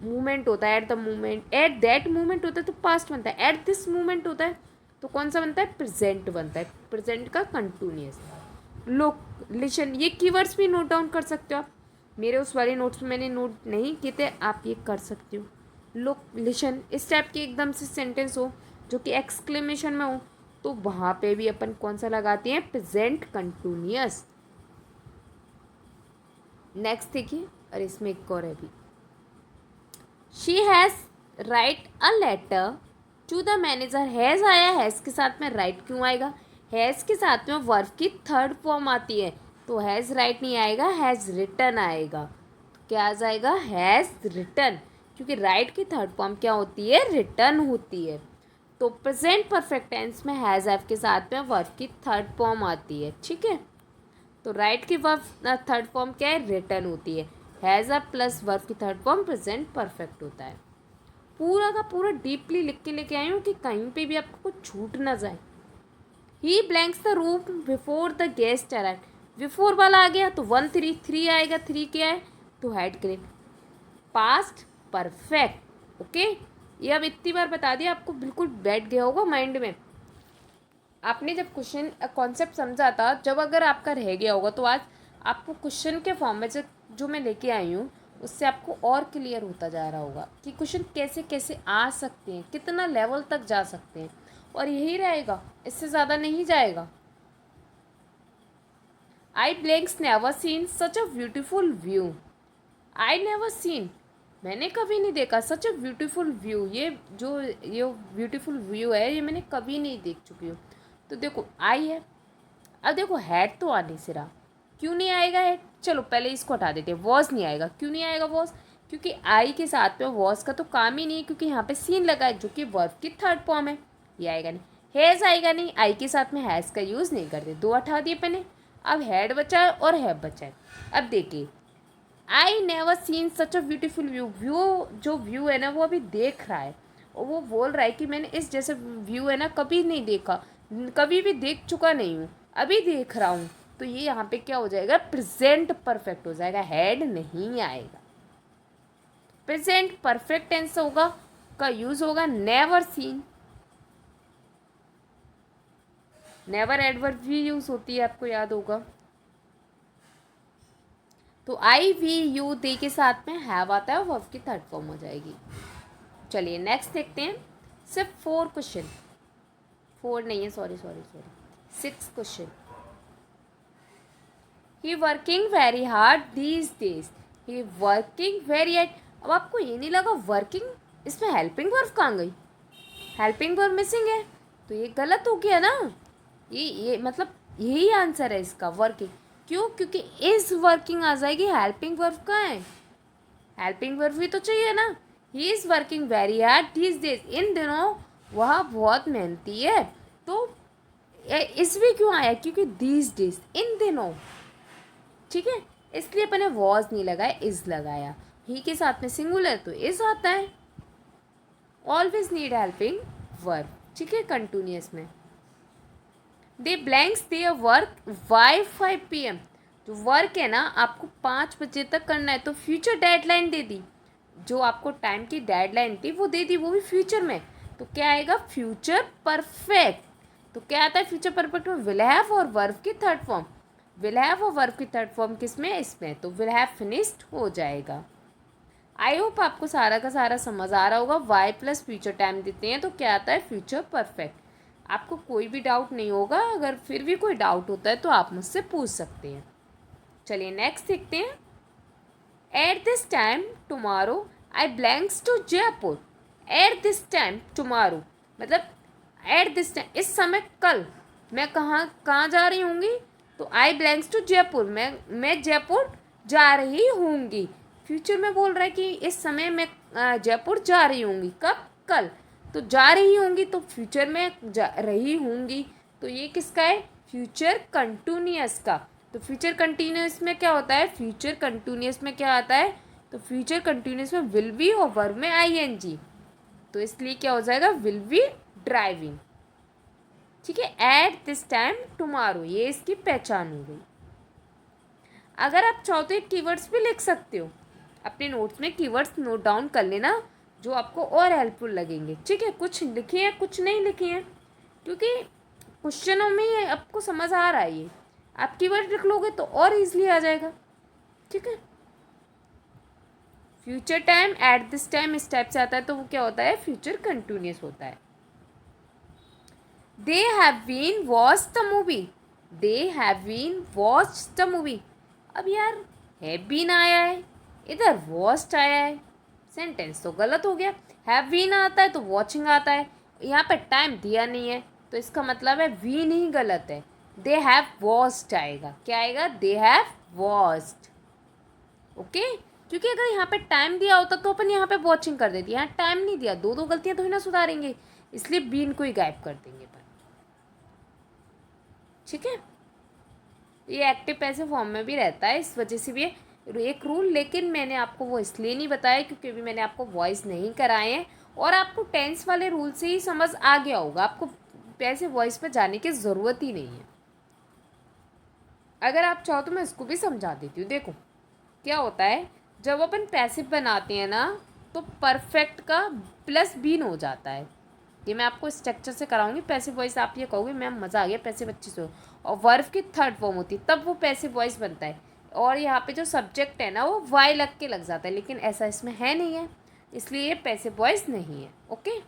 मूवमेंट होता है at the movement, at that movement होता है तो पास्ट बनता है, एट दिस मूवमेंट होता है तो कौन सा बनता है? प्रेजेंट बनता है, प्रेजेंट का कंटिन्यूस। लुक, लिसन, ये कीवर्ड्स भी नोट डाउन कर सकते हो आप। मेरे उस वाले नोट्स में मैंने नोट नहीं किए थे, आप ये कर सकते हो। लुक, लिसन, इस टाइप के एकदम से सेंटेंस हो जो कि एक्सक्लेमेशन में हो, तो वहाँ पे भी अपन कौन सा लगाते हैं? Present continuous. नेक्स्ट देखिए, और इसमें एक और है भी। She has write a letter to the manager. Has आया, हैज़ के साथ में राइट क्यों आएगा? हैज़ के साथ में वर्ब की थर्ड फॉर्म आती है, तो हैज़ राइट नहीं आएगा, हैज़ रिटन आएगा। तो क्या आ जाएगा? हैज़ रिटन, क्योंकि राइट की थर्ड फॉर्म क्या होती है? रिटन होती है। तो प्रेजेंट परफेक्ट टेंस में हैज़ हैव के साथ में वर्ब की थर्ड फॉर्म आती है, ठीक है। तो राइट की वर्ब थर्ड फॉर्म क्या है? रिटन होती है। हैज़ अ प्लस वर्ब की थर्ड फॉर्म प्रेजेंट परफेक्ट होता है। पूरा का पूरा डीपली लिख के लेके आई हूँ कि कहीं पे भी आपको कुछ छूट ना जाए। He blanks the room before the guest arrive. Before वाला आ गया तो 1 3 3 आएगा, 3 क्या है? तो head click. Past perfect, okay. ये अब इतनी बार बता दिया, आपको बिल्कुल बैठ गया होगा माइंड में। आपने जब क्वेश्चन कॉन्सेप्ट समझा था, जब अगर आपका रह गया होगा तो आज आपको क्वेश्चन के फॉर्म में जो मैं लेके आई हूँ उससे आपको और क्लियर होता जा रहा होगा कि क्वेश्चन कैसे कैसे आ सकते हैं, कितना लेवल तक जा सकते हैं, और यही रहेगा, इससे ज़्यादा नहीं जाएगा। I blanks never seen such a beautiful view. I never seen, मैंने कभी नहीं देखा, सच अ ब्यूटीफुल व्यू, ये ब्यूटीफुल व्यू है ये मैंने कभी नहीं देख चुकी हूँ। तो देखो आई है, अब देखो हैड तो आने से रहा, क्यों नहीं आएगा हैड? चलो पहले इसको हटा देते हैं। वॉज नहीं आएगा, क्यों नहीं आएगा वॉज? क्योंकि आई के साथ में वॉज का तो काम ही नहीं है, क्योंकि यहाँ पे सीन लगा है जो कि वर्ब की थर्ड फॉर्म है, ये आएगा नहीं। हैज़ आएगा नहीं, आई के साथ में हैज़ का यूज़ नहीं करते, 2 हटा दिए मैंने। अब हैड बचा है और हैव बचा है। अब देखिए, आई never seen such a beautiful view. जो व्यू है ना वो अभी देख रहा है, और वो बोल रहा है कि मैंने इस जैसे व्यू है ना कभी नहीं देखा, कभी भी देख चुका नहीं हूँ, अभी देख रहा हूँ। तो ये यहाँ पे क्या हो जाएगा? प्रेजेंट परफेक्ट हो जाएगा, हेड नहीं आएगा। प्रेजेंट परफेक्ट टेंस होगा का यूज होगा नेवर सीन। नेवर एडवर्ब भी यूज होती है, आपको याद होगा। तो आई वी यू दे के साथ में हैव आता है, वर्ब की थर्ड फॉर्म हो जाएगी। चलिए नेक्स्ट देखते हैं। सिर्फ 4 क्वेश्चन, 4 नहीं है, sorry 6 question. He working very hard these days. He working very hard. अब आपको ये नहीं लगा वर्किंग, इसमें हेल्पिंग वर्ब कहाँ गई? हेल्पिंग वर्ब मिसिंग है, तो ये गलत हो गया ना। ये मतलब यही आंसर है इसका, वर्किंग। क्यों? क्योंकि इज वर्किंग आ जाएगी, हेल्पिंग वर्ब कहाँ है? हेल्पिंग वर्ब भी तो चाहिए ना। He is working very hard these days, इन दिनों वह बहुत मेहनती है। तो इस भी क्यों आया? क्योंकि दीज डेज, इन दिनों, ठीक है, इसलिए अपने वॉज नहीं लगाया, इज लगाया। ही के साथ में सिंगुलर तो इज आता है। ऑलवेज नीड हेल्पिंग वर्ब, ठीक है, कंटिन्यूअस में। They blanks their work by 5 PM। जो वर्क है ना आपको 5 बजे तक करना है, तो फ्यूचर डेडलाइन दे दी, जो आपको टाइम की डेडलाइन थी वो दे दी, वो भी फ्यूचर में। तो क्या आएगा? Future perfect. तो क्या आता है फ्यूचर परफेक्ट में? विल हैव और वर्ब की थर्ड फॉर्म। विल हैव और वर्ब की थर्ड फॉर्म किस में? इसमें। तो विल हैव फिनिश्ड हो जाएगा। आई होप आपको सारा का सारा समझ आ रहा होगा। वाई प्लस फ्यूचर टाइम देते हैं तो क्या आता है? Future perfect. आपको कोई भी डाउट नहीं होगा, अगर फिर भी कोई डाउट होता है तो आप मुझसे पूछ सकते हैं। चलिए नेक्स्ट देखते हैं। At this time tomorrow I blanks to Jaipur. At this time tomorrow मतलब एट दिस टाइम, इस समय, कल मैं कहाँ कहाँ जा रही होंगी? तो आई ब्लैंक्स टू जयपुर, मैं जयपुर जा रही होंगी। फ्यूचर में बोल रहा है कि इस समय मैं जयपुर जा रही होंगी। कब? कल। तो जा रही होंगी तो फ्यूचर में जा रही होंगी, तो ये किसका है? फ्यूचर कंटिन्यूअस का। तो फ्यूचर कंटिन्यूअस में क्या होता है? फ्यूचर कंटिन्यूअस में क्या आता है? तो फ्यूचर कंटिन्यूअस में विल बी और वर्ब में आईएनजी, तो इसलिए क्या हो जाएगा? Will be driving. ठीक है, एट दिस टाइम टुमारो, ये इसकी पहचान हो गई। अगर आप चाहो तो कीवर्ड्स भी लिख सकते हो अपने नोट्स में, कीवर्ड्स नोट डाउन कर लेना जो आपको और हेल्पफुल लगेंगे। ठीक है, कुछ लिखे हैं कुछ नहीं लिखे हैं, क्योंकि क्वेश्चनों में ये आपको समझ आ रहा है। ये आप कीवर्ड लिख लोगे तो और इजीली आ जाएगा। ठीक है, future time eight this time इस टाइप से आता है तो वो क्या होता है? फ्यूचर कंटिन्यूअस होता है। They have been watch the movie. They have been watch the movie. अब यार हैव बीन आया है, इधर वॉच्ड आया है, सेंटेंस तो गलत हो गया। हैव बीन आता है तो वॉचिंग आता है, यहाँ पे टाइम दिया नहीं है, तो इसका मतलब है बीन ही गलत है। दे हैव वॉच्ड आएगा। क्या आएगा? They have watched. ओके, क्योंकि अगर यहाँ पे टाइम दिया होता तो अपन यहाँ पे वॉचिंग कर देती, यहाँ टाइम नहीं दिया, दो दो गलतियाँ तो ही ना सुधारेंगे, इसलिए बीन को ही गायब कर देंगे अपन। ठीक है, ये एक्टिव पैसिव फॉर्म में भी रहता है, इस वजह से भी एक रूल, लेकिन मैंने आपको वो इसलिए नहीं बताया क्योंकि अभी मैंने आपको वॉइस नहीं कराए हैं और आपको टेंस वाले रूल से ही समझ आ गया होगा, आपको पैसे वॉइस पर जाने की ज़रूरत ही नहीं है। अगर आप चाहो तो मैं इसको भी समझा देती हूँ। देखो क्या होता है, जब अपन पैसिव बनाते हैं ना तो परफेक्ट का प्लस बीन हो जाता है। ये मैं आपको स्ट्रक्चर से कराऊंगी। पैसिव वॉइस आप ये कहोगे मैम मज़ा आ गया, पैसिव अच्छे से हो, और वर्ब की थर्ड फॉर्म होती है तब वो पैसिव वॉइस बनता है, और यहाँ पे जो सब्जेक्ट है ना वो वाई लग के लग जाता है, लेकिन ऐसा इसमें है नहीं है, इसलिए ये पैसिव वॉइस नहीं है। ओके,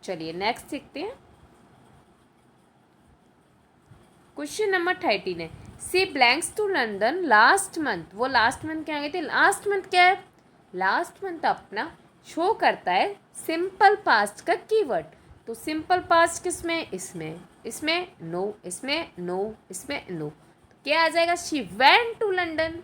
चलिए नेक्स्ट देखते हैं। क्वेश्चन नंबर 13 है, she blanks to London last month. वो लास्ट मंथ क्या गए थे? लास्ट मंथ क्या है? लास्ट मंथ अपना शो करता है सिंपल पास्ट का कीवर्ड। तो सिंपल पास्ट किस में? इसमें, इसमें नो, इसमें नो, इसमें नो, तो क्या आ जाएगा? She went to London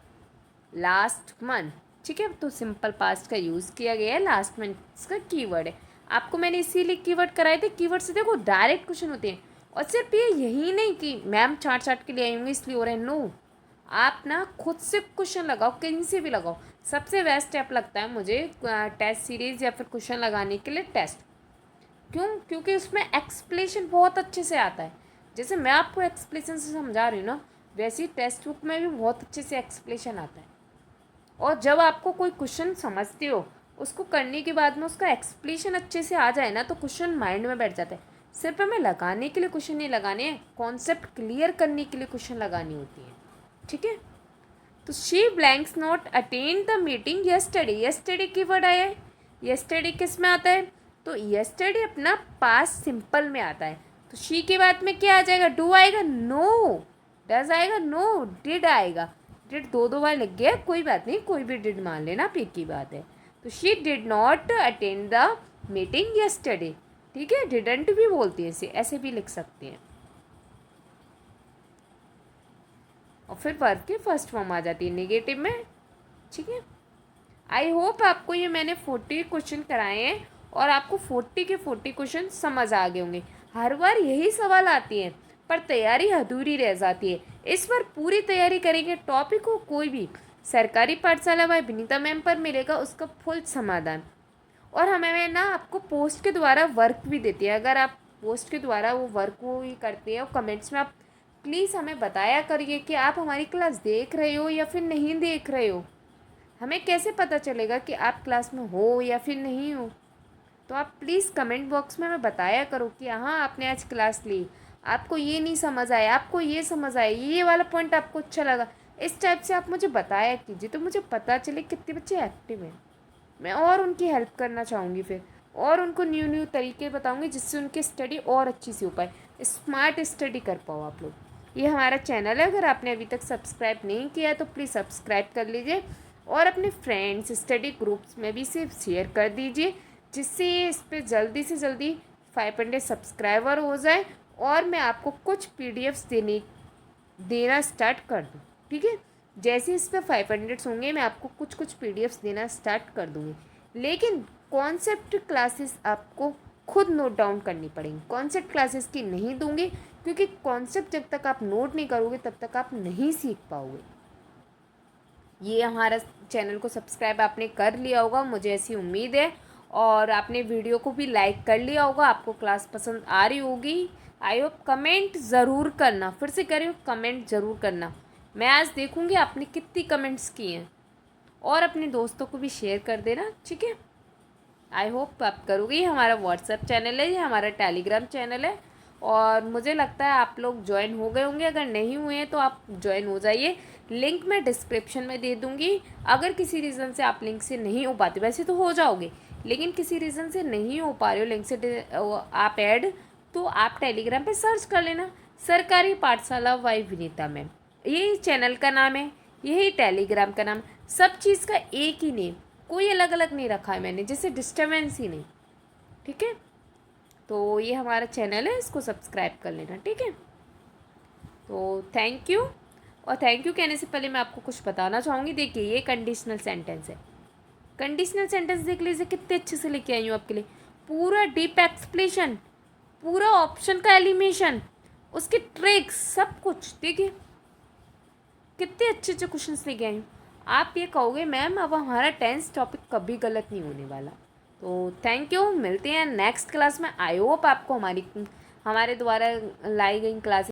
last month. ठीक है, तो सिंपल पास्ट का यूज़ किया गया है, लास्ट मंथ का कीवर्ड है। आपको मैंने इसीलिए कीवर्ड कराए थे, कीवर्ड से देखो डायरेक्ट क्वेश्चन होते हैं, और सिर्फ ये यही नहीं कि मैम छाट छाट के लिए आई होंगी इसलिए हो रहे हैं, नो, आप ना खुद से क्वेश्चन लगाओ, कहीं से भी लगाओ। सबसे बेस्ट स्टेप लगता है मुझे टेस्ट सीरीज़ या फिर क्वेश्चन लगाने के लिए टेस्ट। क्यों? क्योंकि उसमें एक्सप्लेनेशन बहुत अच्छे से आता है, जैसे मैं आपको एक्सप्लेनेशन से समझा रही हूँ ना, वैसे ही टेक्स्ट बुक में भी बहुत अच्छे से एक्सप्लेनेशन आता है। और जब आपको कोई क्वेश्चन समझते हो, उसको करने के बाद में उसका एक्सप्लेनेशन अच्छे से आ जाए ना, तो क्वेश्चन माइंड में बैठ जाता है। सिर्फ हमें लगाने के लिए क्वेश्चन नहीं लगाने हैं, कॉन्सेप्ट क्लियर करने के लिए क्वेश्चन लगानी होती है। ठीक है, तो she blanks not attend the meeting yesterday. Yesterday keyword आया है, यस्टरडे किस में आता है? तो यस्टरडे अपना पास्ट सिंपल में आता है, तो शी के बाद में क्या आ जाएगा? डू आएगा? नो। डज आएगा? नो। डिड आएगा। डिड दो दो बार लग गया, कोई बात नहीं, कोई भी डिड मान लेना, पिक की बात है। तो she did not attend the meeting yesterday. ठीक है, डिडंट भी बोलते हैं इसे, ऐसे भी लिख सकते हैं। और फिर वर्ब की फर्स्ट फॉर्म आ जाती है नेगेटिव में। ठीक है, आई होप आपको ये मैंने 40 क्वेश्चन कराए हैं और आपको 40 के 40 क्वेश्चन समझ आ गए होंगे। हर बार यही सवाल आती है पर तैयारी अधूरी रह जाती है। इस बार पूरी तैयारी करेंगे, टॉपिक हो कोई भी, सरकारी पाठशाला बाय विनीता मैम पर मिलेगा उसका फुल समाधान। और हमें ना आपको पोस्ट के द्वारा वर्क भी देती है, अगर आप पोस्ट के द्वारा वो वर्क को ही करते हैं। और कमेंट्स में आप प्लीज़ हमें बताया करिए कि आप हमारी क्लास देख रहे हो या फिर नहीं देख रहे हो। हमें कैसे पता चलेगा कि आप क्लास में हो या फिर नहीं हो। तो आप प्लीज़ कमेंट बॉक्स में हमें बताया करो कि हाँ आपने आज क्लास ली, आपको ये नहीं समझ आया, आपको ये समझ आया, ये वाला पॉइंट आपको अच्छा लगा। इस टाइप से आप मुझे बताया कीजिए तो मुझे पता चले कितने बच्चे एक्टिव हैं। मैं और उनकी हेल्प करना चाहूँगी फिर, और उनको न्यू न्यू तरीके बताऊँगी जिससे उनकी स्टडी और अच्छी से हो पाए, स्मार्ट स्टडी कर पाओ आप लोग। ये हमारा चैनल है, अगर आपने अभी तक सब्सक्राइब नहीं किया है तो प्लीज़ सब्सक्राइब कर लीजिए और अपने फ्रेंड्स स्टडी ग्रुप्स में भी इसे शेयर कर दीजिए, जिससे ये इस पर जल्दी से जल्दी 500 सब्सक्राइबर हो जाए और मैं आपको कुछ पीडीएफ्स देना स्टार्ट कर दूँ। ठीक है, जैसे इस पर 500 होंगे मैं आपको कुछ कुछ पीडीएफ्स देना स्टार्ट कर दूँगी। लेकिन कॉन्सेप्ट क्लासेस आपको खुद नोट डाउन करनी पड़ेंगी, कॉन्सेप्ट क्लासेस की नहीं दूंगी, क्योंकि कॉन्सेप्ट जब तक आप नोट नहीं करोगे तब तक आप नहीं सीख पाओगे। ये हमारा चैनल को सब्सक्राइब आपने कर लिया होगा, मुझे ऐसी उम्मीद है, और आपने वीडियो को भी लाइक कर लिया होगा, आपको क्लास पसंद आ रही होगी। आई होप कमेंट ज़रूर करना, फिर से कह रही हूँ कमेंट ज़रूर करना। मैं आज देखूँगी आपने कितनी कमेंट्स किए हैं, और अपने दोस्तों को भी शेयर कर देना। ठीक है, आई होप आप करोगे। ये हमारा व्हाट्सएप चैनल है, ये हमारा टेलीग्राम चैनल है, और मुझे लगता है आप लोग ज्वाइन हो गए होंगे। अगर नहीं हुए हैं तो आप ज्वाइन हो जाइए, लिंक मैं डिस्क्रिप्शन में दे दूँगी। अगर किसी रीज़न से आप लिंक से नहीं हो पाते, वैसे तो हो जाओगे, लेकिन किसी रीज़न से नहीं हो पा रहे हो लिंक से आप ऐड, तो आप टेलीग्राम पे सर्च कर लेना, सरकारी पाठशाला वाई विनीता मैम, यही चैनल का नाम है, यही टेलीग्राम का नाम, सब चीज़ का एक ही नेम, कोई अलग अलग नहीं रखा है मैंने, जिससे डिस्टर्बेंस ही नहीं। ठीक है, तो ये हमारा चैनल है, इसको सब्सक्राइब कर लेना। ठीक है, तो थैंक यू। और थैंक यू कहने से पहले मैं आपको कुछ बताना चाहूँगी। देखिए, ये कंडीशनल सेंटेंस है, कंडीशनल सेंटेंस देख लीजिए कितने अच्छे से लेके आई हूँ आपके लिए, पूरा डीप एक्सप्लेशन, पूरा ऑप्शन का एलिमिनेशन, उसके ट्रिक्स, सब कुछ। देखिए कितने अच्छे अच्छे क्वेश्चन लेके आई हूँ। आप ये कहोगे मैम अब हमारा 10th टॉपिक कभी गलत नहीं होने वाला। तो थैंक यू, मिलते हैं नेक्स्ट क्लास में। आई होप आपको हमारे द्वारा लाई गई क्लास